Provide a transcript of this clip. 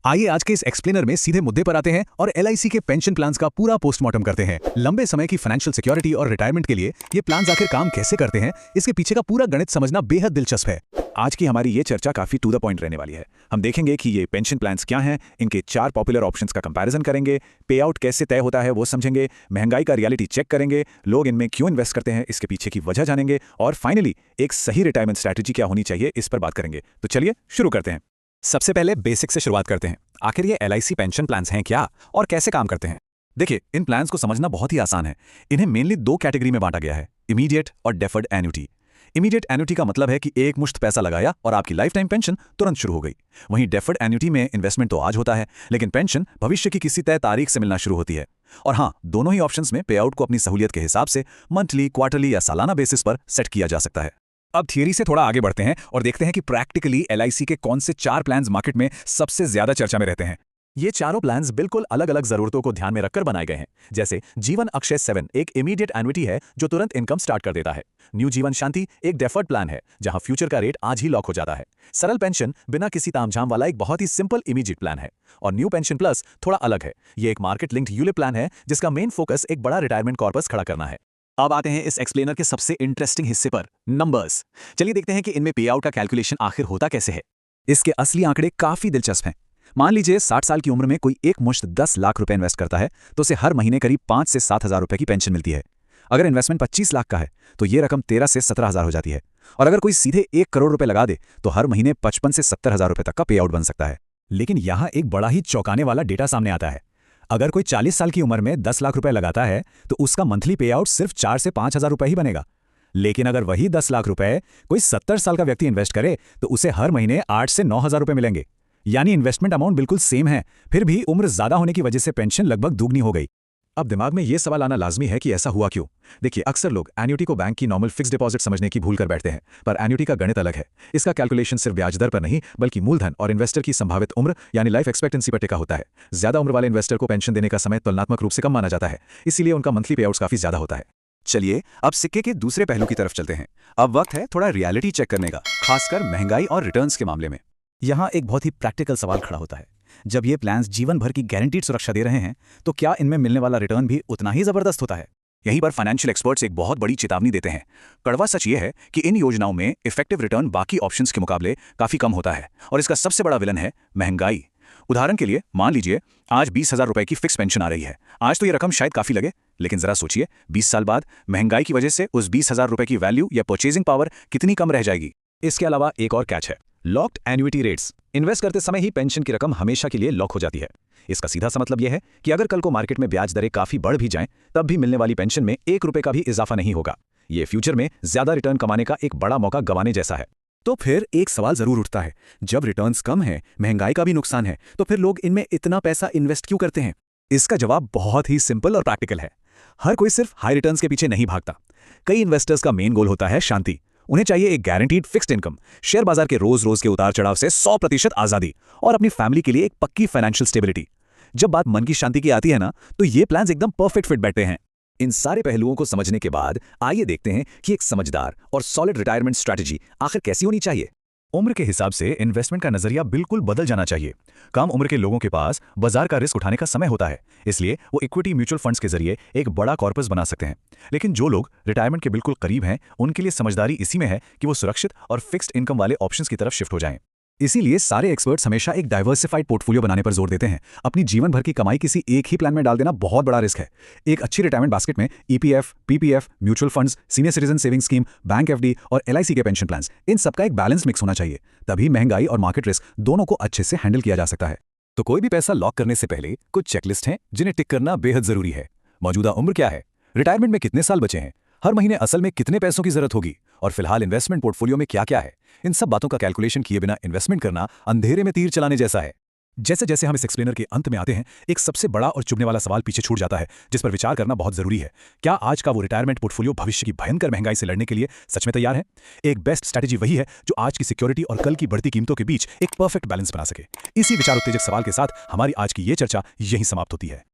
आइए आज के इस एक्सप्लेनर में सीधे मुद्दे पर आते हैं और एलआईसी के पेंशन प्लान्स का पूरा पोस्टमार्टम करते हैं। लंबे समय की फाइनेंशियल सिक्योरिटी और रिटायरमेंट के लिए ये प्लान्स आखिर काम कैसे करते हैं, इसके पीछे का पूरा गणित समझना बेहद दिलचस्प है। आज की हमारी ये चर्चा काफी टू द पॉइंट रहने वाली है। हम देखेंगे कि ये पेंशन प्लान्स क्या हैं, इनके 4 पॉपुलर ऑप्शंस का कंपैरिजन करेंगे, पे आउट कैसे तय होता है वो समझेंगे, महंगाई का रियलिटी चेक करेंगे, लोग इनमें क्यों इन्वेस्ट करते हैं इसके पीछे की वजह जानेंगे, और फाइनली एक सही रिटायरमेंट स्ट्रैटेजी क्या होनी चाहिए इस पर बात करेंगे। तो चलिए शुरू करते हैं। सबसे पहले बेसिक से शुरुआत करते हैं। आखिर ये एलआईसी पेंशन प्लान्स हैं क्या और कैसे काम करते हैं? देखिए, इन प्लान्स को समझना बहुत ही आसान है। इन्हें मेनली 2 कैटेगरी में बांटा गया है, इमीडिएट और डेफर्ड एन्युटी। इमीडिएट एन्युटी का मतलब है कि एक मुश्त पैसा लगाया और आपकी लाइफ टाइम पेंशन तुरंत शुरू हो गई। वहीं डेफर्ड एन्युटी में इन्वेस्टमेंट तो आज होता है, लेकिन पेंशन भविष्य की किसी तय तारीख से मिलना शुरू होती है। और हाँ, दोनों ही ऑप्शंस में पे आउट को अपनी सहूलियत के हिसाब से मंथली, क्वार्टरली या सालाना बेसिस पर सेट किया जा सकता है। अब थियरी से थोड़ा आगे बढ़ते हैं और देखते हैं कि प्रैक्टिकली एलआईसी के कौन से 4 प्लान्स मार्केट में सबसे ज्यादा चर्चा में रहते हैं। ये चारों प्लान्स बिल्कुल अलग अलग जरूरतों को ध्यान में रखकर बनाए गए हैं। जैसे जीवन अक्षय 7 एक इमीडिएट एन्युटी है जो तुरंत इनकम स्टार्ट कर देता है। न्यू जीवन शांति एक डेफर्ड प्लान है जहां फ्यूचर का रेट आज ही लॉक हो जाता है। सरल पेंशन बिना किसी तामझाम वाला एक बहुत ही सिंपल इमीडिएट प्लान है। और न्यू पेंशन प्लस थोड़ा अलग है। ये एक मार्केट लिंक्ड यूलिप प्लान है जिसका मेन फोकस एक बड़ा रिटायरमेंट कॉर्पस खड़ा करना है। अब आते हैं इस एक्सप्लेनर के सबसे इंटरेस्टिंग हिस्से पर, नंबर्स। चलिए देखते हैं कि इनमें पे आउट का कैलकुलेशन आखिर होता कैसे है। इसके असली आंकड़े काफी दिलचस्प हैं। मान लीजिए 60 साल की उम्र में कोई एक मुश्त 10 लाख रुपए इन्वेस्ट करता है तो उसे हर महीने करीब 5 से 7 हजार रुपए की पेंशन मिलती है। अगर इन्वेस्टमेंट 25 लाख का है तो ये रकम 13 से 17 हजार हो जाती है। और अगर कोई सीधे 1 करोड़ रुपए लगा दे तो हर महीने 55 से 70 हजार रुपए तक का पे आउट बन सकता है। लेकिन यहाँ एक बड़ा ही चौंकाने वाला डेटा सामने आता है। अगर कोई 40 साल की उम्र में 10 लाख रुपए लगाता है तो उसका मंथली पे आउट सिर्फ 4 से 5 हजार रुपए ही बनेगा। लेकिन अगर वही 10 लाख रुपए कोई 70 साल का व्यक्ति इन्वेस्ट करे तो उसे हर महीने 8 से 9 हजार रुपए मिलेंगे। यानी इन्वेस्टमेंट अमाउंट बिल्कुल सेम है, फिर भी उम्र ज्यादा होने की वजह से पेंशन लगभग दुगनी हो गई। अब दिमाग में यह सवाल आना लाजमी है कि ऐसा हुआ क्यों। देखिए, अक्सर लोग एन्युटी को बैंक की नॉर्मल फिक्स डिपॉजिट समझने की भूल कर बैठते हैं, पर एन्युटी का गणित अलग है। इसका कैलकुलेशन सिर्फ ब्याज दर पर नहीं बल्कि मूलधन और इन्वेस्टर की संभावित उम्र यानी लाइफ एक्सपेक्टेंसी पर टिका होता है। ज्यादा उम्र वाले इन्वेस्टर को पेंशन देने का समय तुलनात्मक रूप से कम माना जाता है, इसीलिए उनका मंथली पे आउट्स काफी ज्यादा होता है। चलिए अब सिक्के के दूसरे पहलू की तरफ चलते हैं। अब वक्त है थोड़ा रियलिटी चेक करने का, खासकर महंगाई और रिटर्न्स के मामले में। यहाँ एक बहुत ही प्रैक्टिकल सवाल खड़ा होता है। जब ये प्लान्स जीवन भर की गारंटीड सुरक्षा दे रहे हैं तो क्या इनमें मिलने वाला रिटर्न भी उतना ही जबरदस्त होता है? यहीं पर फाइनेंशियल एक्सपर्ट्स एक बहुत बड़ी चेतावनी देते हैं। कड़वा सच ये है कि इन योजनाओं में इफेक्टिव रिटर्न बाकी ऑप्शंस के मुकाबले काफी कम होता है, और इसका सबसे बड़ा विलन है महंगाई। उदाहरण के लिए मान लीजिए आज 20 हजार रुपए की फिक्स पेंशन आ रही है। आज तो ये रकम शायद काफी लगे, लेकिन जरा सोचिए 20 साल बाद महंगाई की वजह से उस 20 हजार रुपए की वैल्यू या परचेजिंग पावर कितनी कम रह जाएगी। इसके अलावा एक और कैच है, लॉक्ड एन्युटी रेट्स। इन्वेस्ट करते समय ही पेंशन की रकम हमेशा के लिए लॉक हो जाती है। इसका सीधा सा मतलब यह है कि अगर कल को मार्केट में ब्याज दरें काफी बढ़ भी जाएं, तब भी मिलने वाली पेंशन में 1 रुपए का भी इजाफा नहीं होगा। ये फ्यूचर में ज्यादा रिटर्न कमाने का एक बड़ा मौका गंवाने जैसा है। तो फिर एक सवाल जरूर उठता है, जब रिटर्न्स कम है, महंगाई का भी नुकसान है, तो फिर लोग इनमें इतना पैसा इन्वेस्ट क्यों करते हैं? इसका जवाब बहुत ही सिंपल और प्रैक्टिकल है। हर कोई सिर्फ हाई रिटर्न्स के पीछे नहीं भागता। कई इन्वेस्टर्स का मेन गोल होता है शांति। उन्हें चाहिए एक गारंटीड फिक्स्ड इनकम, शेयर बाजार के रोज रोज के उतार चढ़ाव से 100% आजादी, और अपनी फैमिली के लिए एक पक्की फाइनेंशियल स्टेबिलिटी। जब बात मन की शांति की आती है ना, तो ये प्लान्स एकदम परफेक्ट फिट बैठते हैं। इन सारे पहलुओं को समझने के बाद आइए देखते हैं कि एक समझदार और सॉलिड रिटायरमेंट स्ट्रैटेजी आखिर कैसी होनी चाहिए। उम्र के हिसाब से इन्वेस्टमेंट का नजरिया बिल्कुल बदल जाना चाहिए। कम उम्र के लोगों के पास बाजार का रिस्क उठाने का समय होता है, इसलिए वो इक्विटी म्यूचुअल फंड्स के जरिए एक बड़ा कॉर्पस बना सकते हैं। लेकिन जो लोग रिटायरमेंट के बिल्कुल करीब हैं, उनके लिए समझदारी इसी में है कि वो सुरक्षित और फिक्स्ड इनकम वाले ऑप्शंस की तरफ शिफ्ट हो जाएं। इसीलिए सारे एक्सपर्ट्स हमेशा एक डाइवर्सिफाइड पोर्टफोलियो बनाने पर जोर देते हैं। अपनी जीवन भर की कमाई किसी एक ही प्लान में डाल देना बहुत बड़ा रिस्क है। एक अच्छी रिटायरमेंट बास्केट में EPF, PPF, mutual funds, senior citizen saving scheme, bank FD और एलआईसी के पेंशन प्लान्स, इन सबका एक बैलेंस मिक्स होना चाहिए। तभी महंगाई और मार्केट रिस्क दोनों को अच्छे से हैंडल किया जा सकता है। तो कोई भी पैसा लॉक करने से पहले कुछ चेकलिस्ट हैं जिन्हें टिक करना बेहद जरूरी है। मौजूदा उम्र क्या है, रिटायरमेंट में कितने साल बचे हैं, हर महीने असल में कितने पैसों की जरूरत होगी, और फिलहाल इन्वेस्टमेंट पोर्टफोलियो में क्या क्या है। इन सब बातों का कैलकुलेशन किए बिना इन्वेस्टमेंट करना अंधेरे में तीर चलाने जैसा है। जैसे जैसे हम इस एक्सप्लेनर के अंत में आते हैं, एक सबसे बड़ा और चुभने वाला सवाल पीछे छूट जाता है, जिस पर विचार करना बहुत जरूरी है। क्या आज का वो रिटायरमेंट पोर्टफोलियो भविष्य की भयंकर महंगाई से लड़ने के लिए सच में तैयार है? एक बेस्ट स्ट्रैटेजी वही है जो आज की सिक्योरिटी और कल की बढ़ती कीमतों के बीच एक परफेक्ट बैलेंस बना सके। इसी विचार उत्तेजक सवाल के साथ हमारी आज की ये चर्चा यहीं समाप्त होती है।